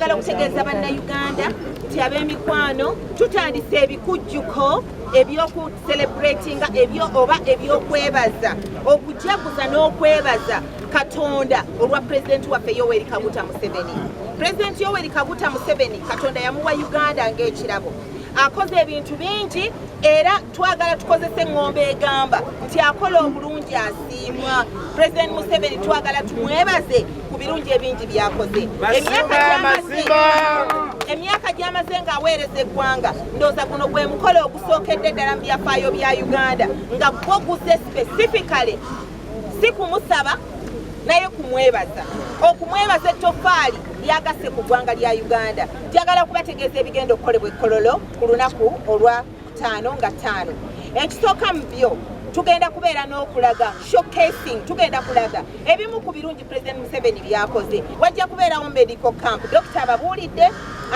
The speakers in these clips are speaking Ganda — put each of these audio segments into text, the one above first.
njagala okutegeeza bannayuganda nti ab'emikwano tutandise ebikujjuko ebyokucelebratinga oba ebyokwebaza okujaguza n'okwebaza Katonda olwa Pulezidenti waffe Yoweri Kaguta Museveni. Pulezidenti Yoweri Kaguta Museveni Katonda yamuwa Uganda ng'ekirabo. Akoze ebintu bingi era twagala tukozese ng'ombe egamba nti akola obulungi asiimwa. Pulezidenti Museveni twagala tumwebaze ku birungi ebingi byakoze. Emyaka gy'amaze ng'aweereza eggwanga ndowooza guno gwe mukolo ogusookedde ddala mu byafaayo bya Uganda nga gwo guze specifically si kumusaba naye kumwebaza. Okumwebaza ettofaali lyagasse ku ggwanga lya Uganda. Njagala kubategeeza ebigenda okukolebwa ekkololo ku lunaku olwa 5/5. Ekisooka mu byo tugenda kubeera n'okulaga showcasing, tugenda kulaga ebimu ku birungi Pulezidenti Museveni byakoze. Wajja kubeerawo medical camp, dokita ababuulidde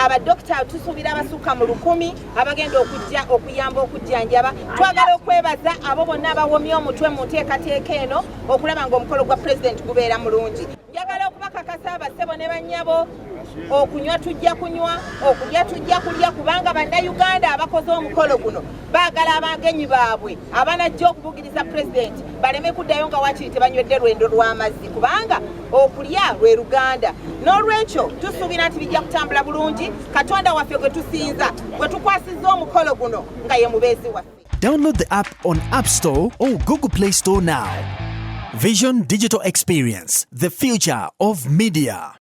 abadokita tusuubira abasukka mu 1,000 abagenda okuyamba okujjanjaba. Twagala okwebaza abo bonna abawomya omutwe mu nteekateeka eno okulaba ng'omukolo gwa Pulezidenti gubeera mulungi. Njagala okubakakasa abassebo ne bannyabo okunywa tujja kunywa, okulya tujja kulya, kubanga bannayuganda abakoze omukolo guno baagala abagenyi baabwe abanajja okubugiriza Pulezidenti baleme kuddayo nga wakiri tebanywedde lwendo lw'amazzi, kubanga okulya lwe Luganda. N'olwekyo tusuubira nti bijja kutambula bulungi. Katonda waffe gwe tusinza gwe tukwasizza omukolo guno nga ye mubeezi waffe. Download the app on App Store or Google Play Store now. Vision Digital Experience, the future of media.